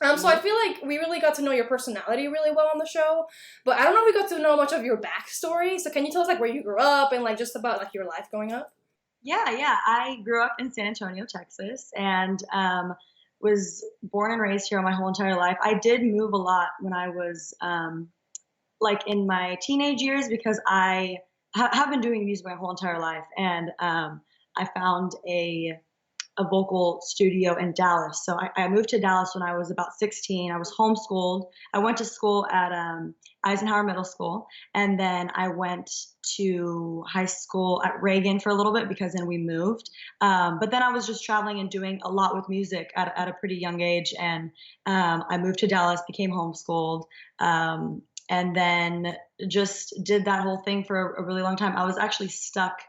So I feel like we really got to know your personality really well on the show, but I don't know if we got to know much of your backstory. So can you tell us like where you grew up and like just about like your life growing up? Yeah. I grew up in San Antonio, Texas, and was born and raised here my whole entire life. I did move a lot when I was like in my teenage years because I have been doing music my whole entire life, and I found a vocal studio in Dallas. So I moved to Dallas when I was about 16. I was homeschooled. I went to school at Eisenhower Middle School, and then I went to high school at Reagan for a little bit because then we moved. But then I was just traveling and doing a lot with music at a pretty young age, and I moved to Dallas, became homeschooled. And then just did that whole thing for a really long time. I was actually stuck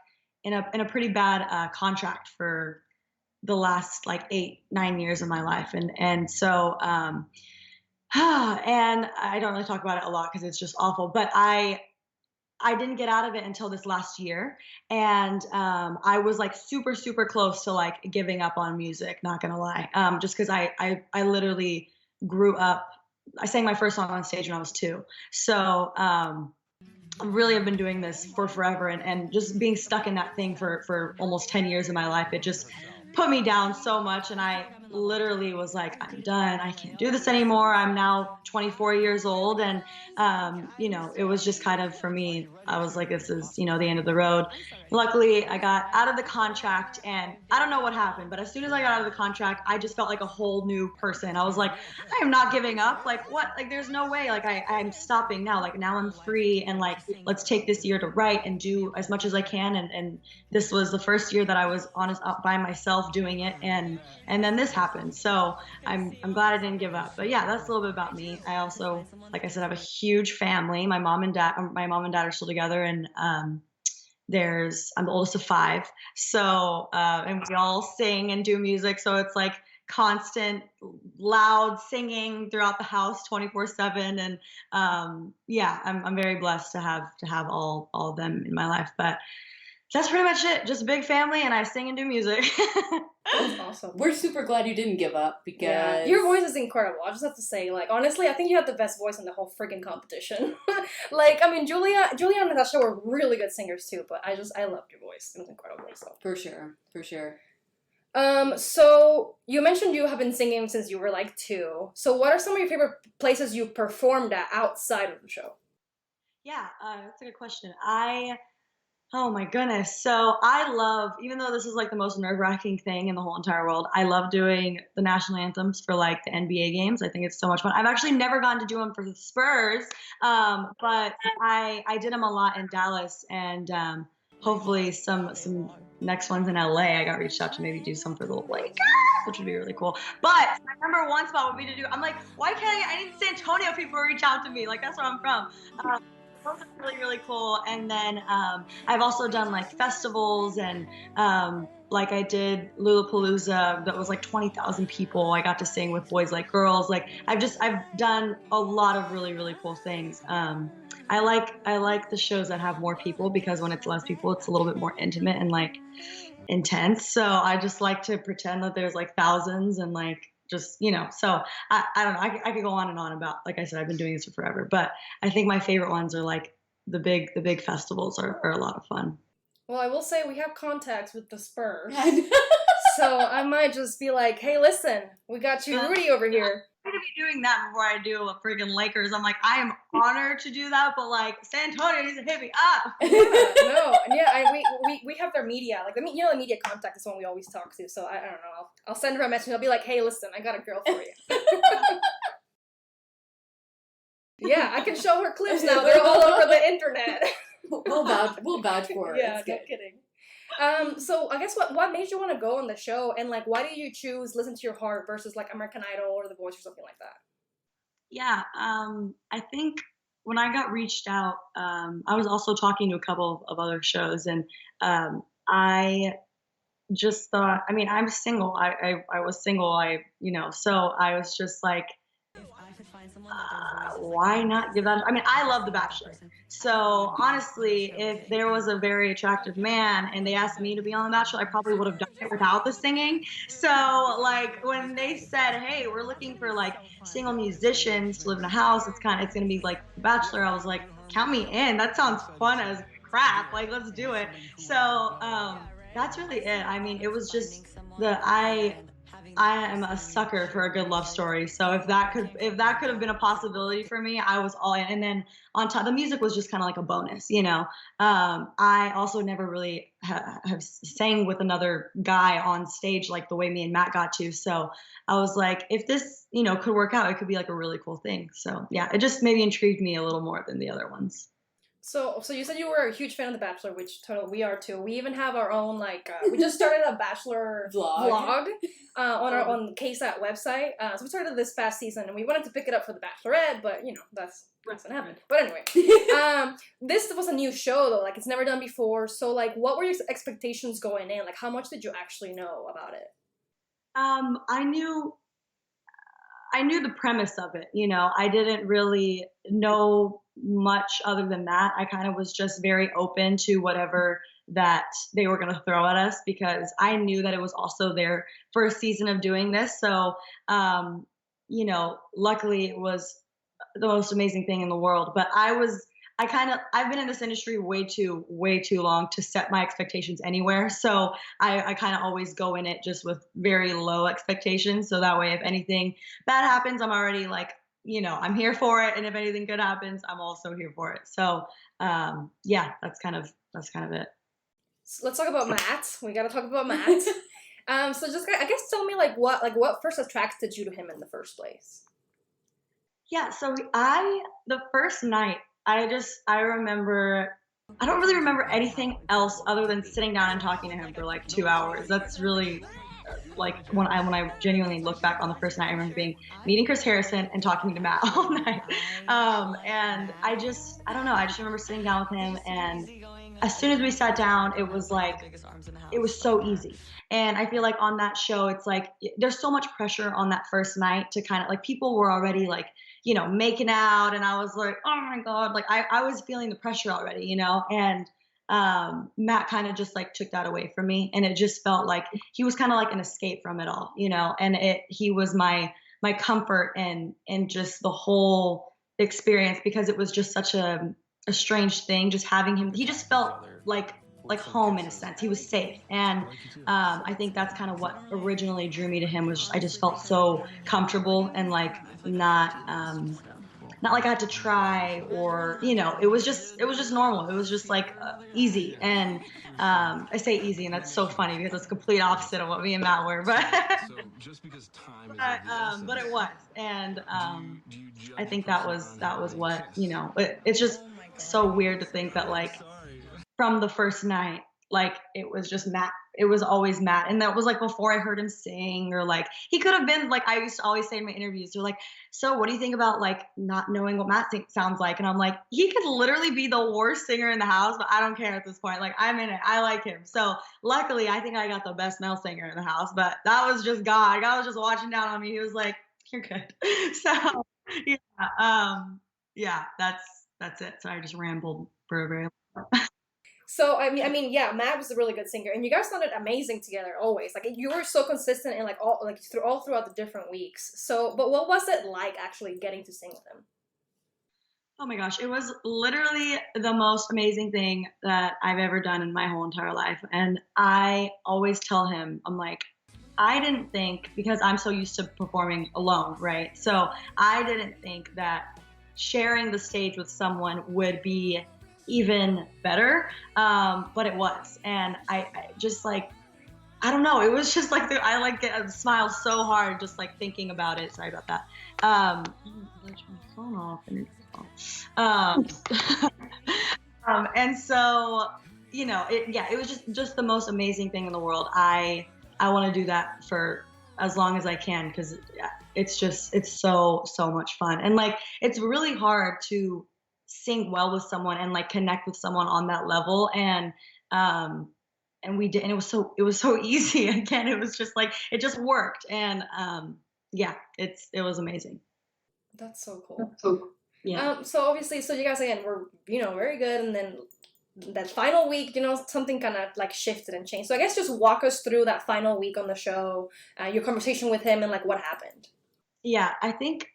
in a pretty bad contract for the last like 8, 9 years of my life, and so and I don't really talk about it a lot because it's just awful. But I didn't get out of it until this last year, and I was like super close to like giving up on music. Not gonna lie, just because I literally grew up. I sang my first song on stage when I was 2, so. I really have been doing this for forever, and just being stuck in that thing for almost 10 years of my life, it just put me down so much. And I literally was like, I'm done. I can't do this anymore. I'm now 24 years old. And, it was just kind of for me, I was like, this is, the end of the road. Luckily, I got out of the contract, and I don't know what happened, but as soon as I got out of the contract, I just felt like a whole new person. I was like, I am not giving up. Like, what? Like, there's no way. Like, I'm stopping now. Like, now I'm free, and like, let's take this year to write and do as much as I can. And this was the first year that I was honest up by myself doing it. And then this happened. So I'm glad I didn't give up. But yeah, that's a little bit about me. I also, like I said, have a huge family. My mom and dad are still together, and I'm the oldest of 5. So and we all sing and do music. So it's like constant loud singing throughout the house 24/7. And yeah, I'm very blessed to have all of them in my life. But that's pretty much it. Just a big family, and I sing and do music. That's awesome. We're super glad you didn't give up Yeah, because your voice is incredible. I just have to say, like, honestly, I think you have the best voice in the whole friggin' competition. Like, I mean, Julia and Natasha were really good singers too, but I loved your voice. It was incredible. So. For sure. So you mentioned you have been singing since you were like 2. So what are some of your favorite places you performed at outside of the show? Yeah, that's a good question. Oh my goodness. So I love, even though this is like the most nerve-wracking thing in the whole entire world, I love doing the national anthems for like the NBA games. I think it's so much fun. I've actually never gotten to do them for the Spurs, but I did them a lot in Dallas, and hopefully some next ones in LA. I got reached out to maybe do some for the Lakers, which would be really cool. But my number one spot would be to do. I'm like, why can't I need San Antonio people to reach out to me? Like that's where I'm from. Those are really cool. And then I've also done like festivals, and like I did Lollapalooza that was like 20,000 people. I got to sing with Boys Like Girls. Like I've done a lot of really cool things. I like the shows that have more people because when it's less people, it's a little bit more intimate and like intense. So I just like to pretend that there's like thousands, and like just so I don't know, I could go on and on about, like I said, I've been doing this for forever, but I think my favorite ones are like the big festivals are a lot of fun. Well, I will say we have contacts with the Spurs. So I might just be like, hey, listen, we got you Rudi over here. I'm gonna be doing that before I do a freaking Lakers. I'm like, I am honored to do that, but like San Antonio needs to hit me up. We have their media, like the media contact is one we always talk to. So I don't know, I'll send her a message. I'll be like, hey, listen, I got a girl for you. Yeah, I can show her clips now. They're all over the internet. We'll vouch for her. Yeah, no kidding. So I guess what made you want to go on the show, and like why do you choose Listen to Your Heart versus like American Idol or The Voice or something like that? Yeah, I think when I got reached out, I was also talking to a couple of other shows, and I just thought, I mean, I'm single. I was single. So I was just like, Why not give that? I mean, I love The Bachelor. So honestly, if there was a very attractive man and they asked me to be on The Bachelor, I probably would have done it without the singing. So like when they said, "Hey, we're looking for like single musicians to live in a house," it's gonna be like The Bachelor. I was like, count me in. That sounds fun as crap. Like let's do it. So that's really it. I mean, it was just the I am a sucker for a good love story. So if that could have been a possibility for me, I was all in. And then on top, the music was just kind of like a bonus, you know. I also never really have sang with another guy on stage like the way me and Matt got to. So I was like, if this, you know, could work out, it could be like a really cool thing. So yeah, it just maybe intrigued me a little more than the other ones. So you said you were a huge fan of The Bachelor, which totally we are too. We even have our own like we just started a Bachelor vlog on our own KSAT website. So we started this past season, and we wanted to pick it up for The Bachelorette, but you know that's not happened. But anyway, this was a new show though, like it's never done before. So like, what were your expectations going in? Like, how much did you actually know about it? I knew the premise of it, you know. I didn't really know much other than that. I kind of was just very open to whatever that they were going to throw at us because I knew that it was also their first season of doing this. So, you know, luckily it was the most amazing thing in the world. But I've been in this industry way too long to set my expectations anywhere. So I kind of always go in it just with very low expectations. So that way, if anything bad happens, I'm already like, you know, I'm here for it. And if anything good happens, I'm also here for it. So yeah, that's kind of it. So let's talk about Matt. We got to talk about Matt. So just I guess tell me like what first attracted you to him in the first place? Yeah, so the first night, I remember, I don't really remember anything else other than sitting down and talking to him for like 2 hours. That's really like when I genuinely look back on the first night, I remember meeting Chris Harrison and talking to Matt all night. And I don't know, I just remember sitting down with him, and as soon as we sat down, it was like, it was so easy. And I feel like on that show, it's like there's so much pressure on that first night to kind of like, people were already like, you know, making out, and I was like, oh my God, like I was feeling the pressure already, you know. And Matt kind of just like took that away from me, and it just felt like he was kind of like an escape from it all, you know. And he was my comfort and just the whole experience, because it was just such a strange thing just having him. He just felt like home in a sense. He was safe, and I think that's kind of what originally drew me to him. Was I just felt so comfortable and like not like I had to try, or you know, it was just normal. It was just like easy. And I say easy, and that's so funny because it's complete opposite of what me and Matt were, but but it was. And I think that was what, you know, it's just so weird to think that like from the first night, like it was just Matt. It was always Matt. And that was like before I heard him sing, or like he could have been like, I used to always say in my interviews, they're like, so what do you think about like not knowing what Matt sounds like? And I'm like, he could literally be the worst singer in the house, but I don't care at this point. Like I'm in it. I like him. So luckily I think I got the best male singer in the house, but that was just God. God was just watching down on me. He was like, you're good. So yeah, yeah, that's it. So I just rambled for a very long time. So yeah, Matt was a really good singer, and you guys sounded amazing together always. Like you were so consistent in like all throughout the different weeks. So, but what was it like actually getting to sing with him? Oh my gosh, it was literally the most amazing thing that I've ever done in my whole entire life. And I always tell him, I'm like, I didn't think, because I'm so used to performing alone, right? So I didn't think that sharing the stage with someone would be even better, but it was. And I just like, I don't know, it was just like I like get a smile so hard just like thinking about it. Sorry about that. Turn my phone off and it's and so, you know, it was just the most amazing thing in the world. I want to do that for as long as I can, because it's so much fun. And like it's really hard to sing well with someone and like connect with someone on that level. And we did, and it was so easy. Again, it was just like it just worked. And yeah, it was amazing. That's so cool. Yeah. So obviously, so you guys again were very good, and then that final week, something kind of like shifted and changed. So I guess just walk us through that final week on the show, your conversation with him, and like what happened. Yeah, I think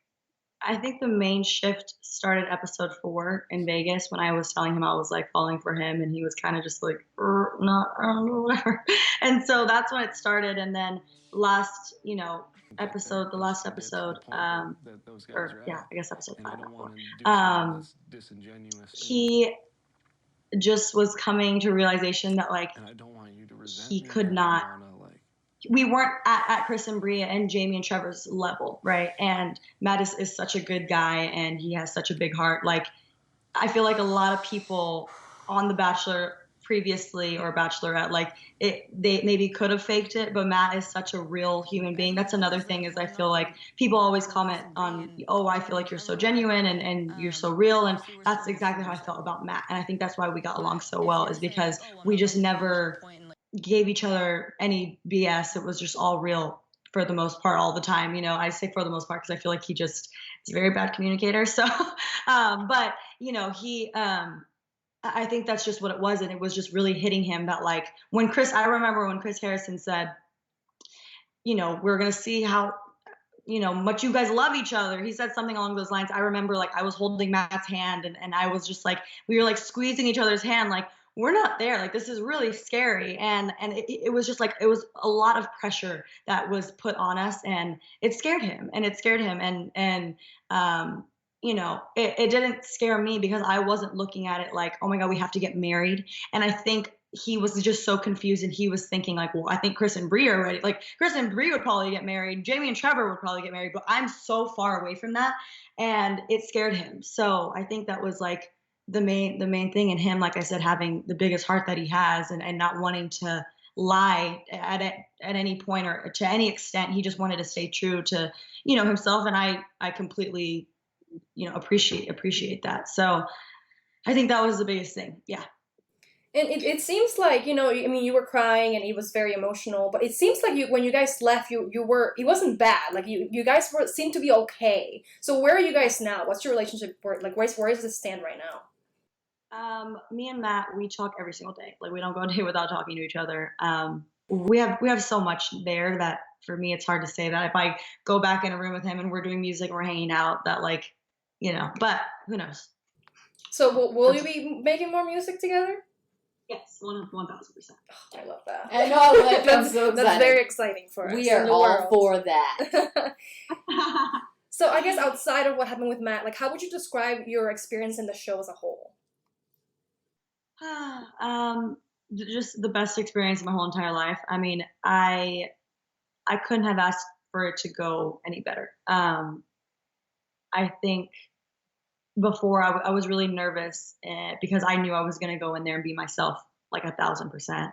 the main shift started episode 4 in Vegas when I was telling him I was like falling for him, and he was kind of just like, not, I don't know, whatever. And so that's when it started. And then the last episode, or yeah, I guess episode 5, not 4. He just was coming to realization that like he could not. We weren't at Chris and Bria and Jamie and Trevor's level, right? And Matt is such a good guy, and he has such a big heart. Like, I feel like a lot of people on The Bachelor previously or Bachelorette, like they maybe could have faked it, but Matt is such a real human being. That's another thing is I feel like people always comment on, oh, I feel like you're so genuine and you're so real. And that's exactly how I felt about Matt. And I think that's why we got along so well, is because we just never gave each other any BS. It was just all real for the most part all the time. I say for the most part because I feel like he's a very bad communicator. So, but he, I think that's just what it was. And it was just really hitting him that like I remember when Chris Harrison said, we're going to see how, much you guys love each other. He said something along those lines. I remember like I was holding Matt's hand and I was just like, we were like squeezing each other's hand. Like, we're not there. Like, this is really scary. And it was just like, it was a lot of pressure that was put on us, and it scared him. And it didn't scare me because I wasn't looking at it like, oh my God, we have to get married. And I think he was just so confused, and he was thinking like, well, I think Chris and Brie are ready. Like, Chris and Brie would probably get married. Jamie and Trevor would probably get married, but I'm so far away from that. And it scared him. So I think that was like, the main thing in him, like I said, having the biggest heart that he has, and not wanting to lie at any point or to any extent. He just wanted to stay true to himself, and I completely appreciate that. So I think that was the biggest thing. Yeah. And it seems like, you were crying and it was very emotional, but it seems like when you guys left, it wasn't bad. Like you guys seemed to be okay. So where are you guys now? What's your relationship? Where does it stand right now? Me and Matt, we talk every single day. Like, we don't go a day without talking to each other. We have so much there that for me, it's hard to say that if I go back in a room with him and we're doing music, we're hanging out, that like, but who knows? So will you be making more music together? Yes, 1,000%. I love that. I know, that's very exciting for us. We are all for that. So I guess outside of what happened with Matt, like, how would you describe your experience in the show as a whole? Just the best experience of my whole entire life. I mean, I couldn't have asked for it to go any better. I think before I was really nervous because I knew I was going to go in there and be myself like 1,000%.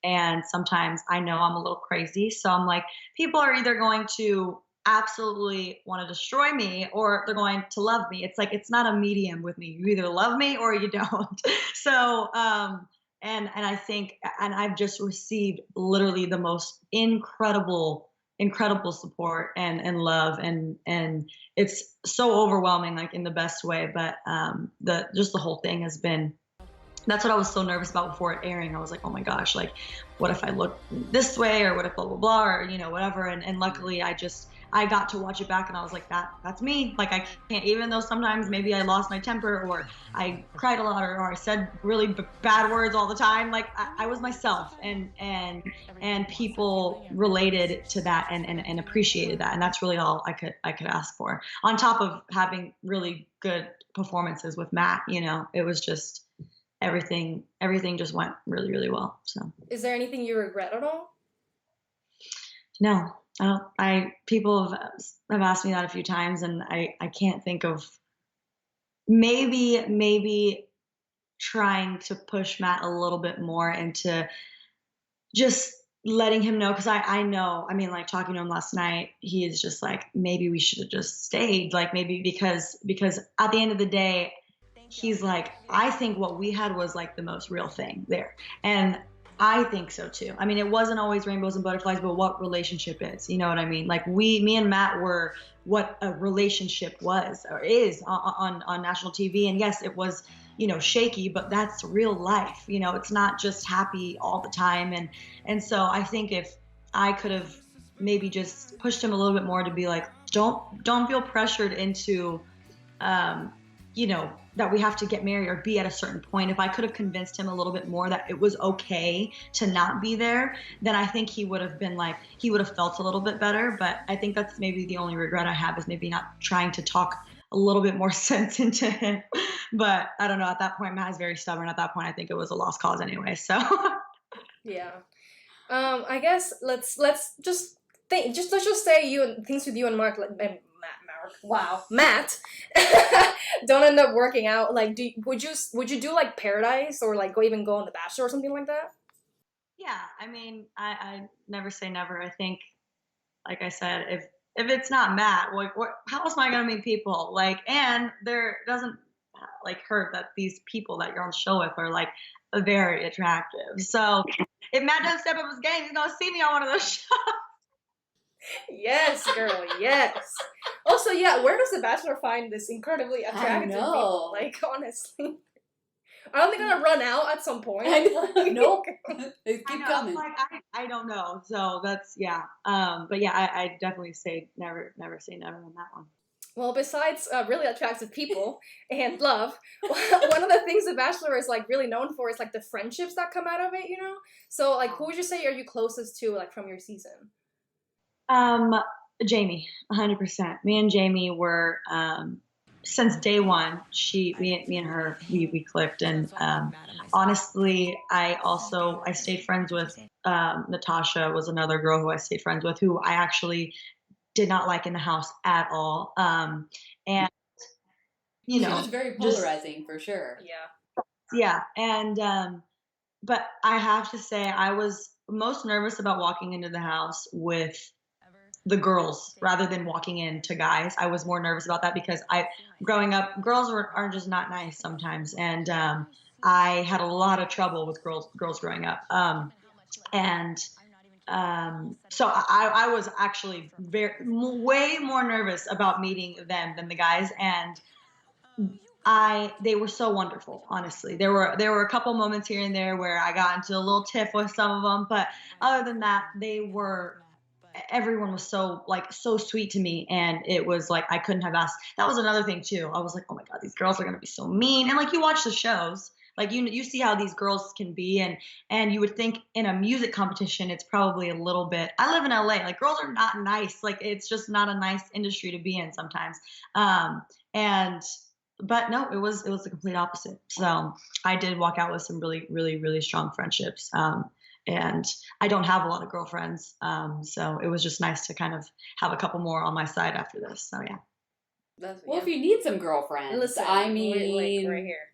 And sometimes I know I'm a little crazy. So I'm like, people are either going to absolutely want to destroy me or they're going to love me. It's like, it's not a medium with me. You either love me or you don't. So, and I think, and I've just received literally the most incredible support and love, and it's so overwhelming, like in the best way. But the whole thing has been, that's what I was so nervous about before it airing. I was like, oh my gosh, like what if I look this way, or what if blah blah blah, or whatever. And luckily I got to watch it back, and I was like, that's me. Like, I can't, even though sometimes maybe I lost my temper or I cried a lot or I said really bad words all the time. Like, I was myself, and people related to that and appreciated that. And that's really all I could ask for. On top of having really good performances with Matt, it was just everything just went really, really well. So, is there anything you regret at all? No. People have asked me that a few times, and I can't think of, maybe trying to push Matt a little bit more into just letting him know. Cause I know, I mean, like talking to him last night, he is just like, maybe we should have just stayed. Like, maybe because at the end of the day, he's like, I think what we had was like the most real thing there. And I think so too. I mean, it wasn't always rainbows and butterflies, but what relationship is, you know what I mean? Like me and Matt were what a relationship was or is on national TV. And yes, it was, shaky, but that's real life. It's not just happy all the time. And so I think if I could have maybe just pushed him a little bit more to be like, don't feel pressured into, that we have to get married or be at a certain point. If I could have convinced him a little bit more that it was okay to not be there, then I think he would have felt a little bit better. But I think that's maybe the only regret I have, is maybe not trying to talk a little bit more sense into him. But I don't know. At that point, Matt is very stubborn. At that point, I think it was a lost cause anyway. So yeah. I guess let's just think. Let's just say things with you and Mark, Matt, don't end up working out. Like, would you do like Paradise, or like go on The Bachelor or something like that? Yeah, I mean, I never say never. I think, like I said, if it's not Matt, how else am I gonna meet people? Like, and there doesn't like hurt that these people that you're on the show with are like very attractive. So if Matt doesn't step up his game, he's gonna see me on one of those shows. Yes, girl, yes. Also, yeah, where does The Bachelor find this incredibly attractive people? Like, honestly. Aren't they gonna run out at some point? I know. Nope. Keep coming. Like, I don't know. So that's, yeah. But yeah, I definitely say never say never on that one. Well, besides really attractive people and love, one of the things The Bachelor is like really known for is like the friendships that come out of it, So like, who would you say are you closest to, like, from your season? Jamie, 100%. Me and Jamie were, since day one, me and her, we clicked. And, honestly, I stayed friends with, Natasha was another girl who I stayed friends with, who I actually did not like in the house at all. And, she was very polarizing, for sure. Yeah. And, but I have to say, I was most nervous about walking into the house with the girls rather than walking into guys. I was more nervous about that because growing up, girls are just not nice sometimes. And I had a lot of trouble with girls growing up. So I was actually way more nervous about meeting them than the guys. And they were so wonderful, honestly. There were a couple moments here and there where I got into a little tiff with some of them, but other than that, everyone was so sweet to me, and it was like I couldn't have asked. That was another thing too. I was like, oh my God, these girls are gonna be so mean. And like, you watch the shows, like you see how these girls can be, and you would think in a music competition it's probably a little bit. I live in LA, like girls are not nice. Like, it's just not a nice industry to be in sometimes. But no, it was the complete opposite. So I did walk out with some really, really, really strong friendships. And I don't have a lot of girlfriends, so it was just nice to kind of have a couple more on my side after this. So yeah. Well, if you need some girlfriends, listen, I mean, right here.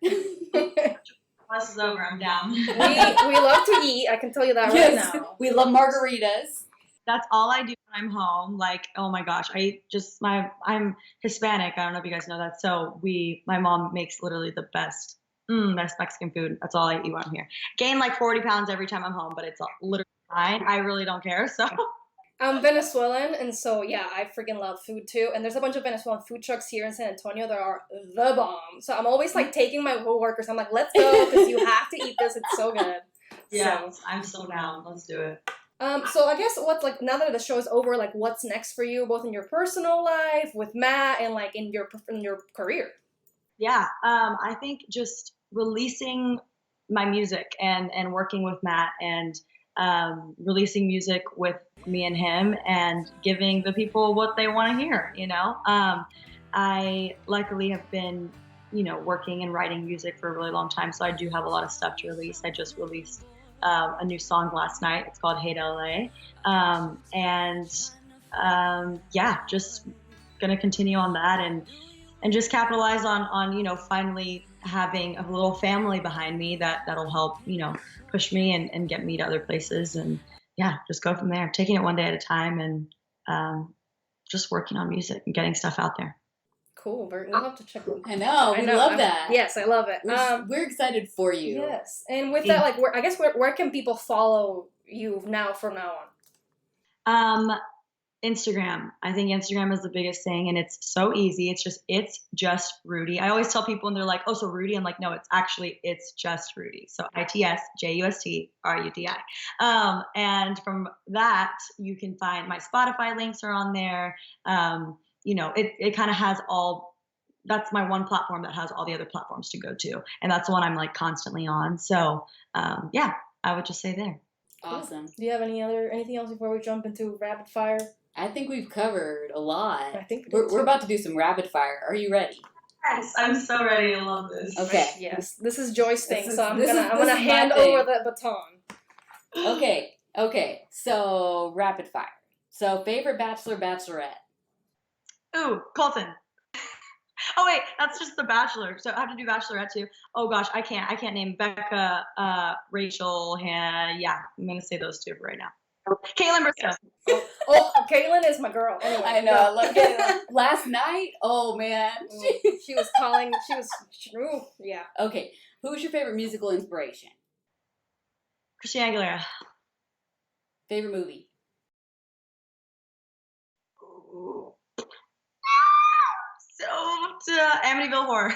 Class is over. I'm down. we love to eat. I can tell you that right now. We love margaritas. That's all I do when I'm home. Like, oh my gosh, I'm Hispanic. I don't know if you guys know that. So my mom makes literally the best Mexican food. That's all I eat when I'm here. Gain like 40 pounds every time I'm home, but it's literally fine. I really don't care. So I'm Venezuelan, and so yeah, I freaking love food too. And there's a bunch of Venezuelan food trucks here in San Antonio that are the bomb. So I'm always like taking my coworkers. I'm like, let's go, because you have to eat this. It's so good. Yeah, so I'm so down. Let's do it. So I guess what's like, now that the show is over, like what's next for you, both in your personal life with Matt and like in your career? Yeah, I think just releasing my music and working with Matt and releasing music with me and him and giving the people what they want to hear, I luckily have been, working and writing music for a really long time, so I do have a lot of stuff to release. I just released a new song last night. It's called Hate LA. Just gonna continue on that and just capitalize on finally having a little family behind me that'll help, push me and get me to other places, and just go from there, taking it one day at a time and just working on music and getting stuff out there. Cool. We'll have to check them. I know. We love that. Yes, I love it. We're excited for you. Yes. And with that, like, where can people follow you from now on? Instagram. I think Instagram is the biggest thing, and it's so easy. It's just Rudi. I always tell people, and they're like, "Oh, so Rudi?" I'm like, "No, it's just Rudi." So ITSJUSTRUDI. And from that, you can find my Spotify links are on there. It kind of has all. That's my one platform that has all the other platforms to go to, and that's the one I'm like constantly on. So I would just say there. Awesome. Do you have anything else before we jump into rapid fire? I think we've covered a lot. I think we're about to do some rapid fire. Are you ready? Yes, I'm so ready. I love this. Okay. Yes, this is Joy's thing, so I'm gonna hand over the baton. Okay. So rapid fire. So favorite Bachelor, Bachelorette. Ooh, Colton. Oh wait, that's just the Bachelor. So I have to do Bachelorette too. Oh gosh, I can't name Becca, Rachel, Hannah. Yeah, I'm gonna say those two for right now. Caitlin Bristow. Oh, Caitlin is my girl. Anyway, I know. I love Caitlin. Last night, oh man, she was calling. Yeah. Okay, who's your favorite musical inspiration? Christina Aguilera. Favorite movie? Ooh. Amityville Horror.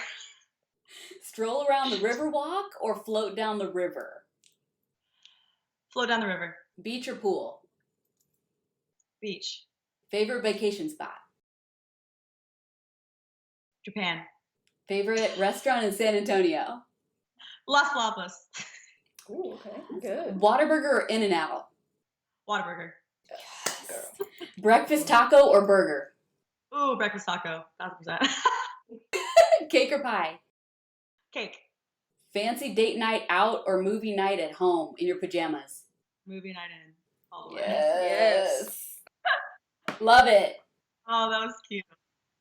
Stroll around the river walk or float down the river? Float down the river. Beach or pool? Beach. Favorite vacation spot? Japan. Favorite restaurant in San Antonio? Las Palmas. Ooh, okay, good. Whataburger or In-N-Out? Whataburger. Girl. Breakfast taco or burger? Ooh, breakfast taco. 1,000%. Cake or pie? Cake. Fancy date night out or movie night at home in your pajamas? Movie night in. All the way. Yes. Love it. Oh, that was cute.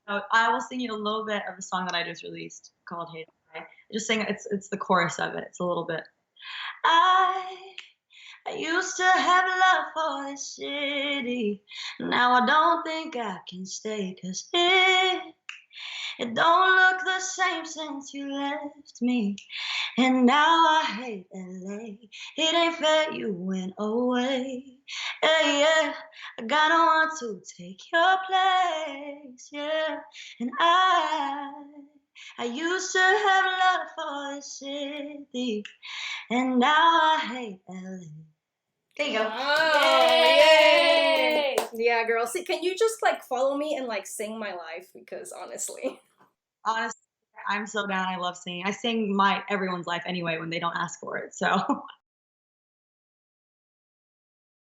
I will sing you a little bit of a song that I just released called Hey Die. Just sing it's the chorus of it. It's a little bit. I used to have love for this city. Now I don't think I can stay, 'cause it don't look the same since you left me. And now I hate LA. It ain't fair you went away. Yeah, I gotta want to take your place. Yeah, and I used to have love for the city, and now I hate LA. There you go. Oh, yay! Yeah, girl. See, can you just like follow me and like sing my life? Because honestly, I'm so down. I love singing. I sing everyone's life anyway when they don't ask for it. So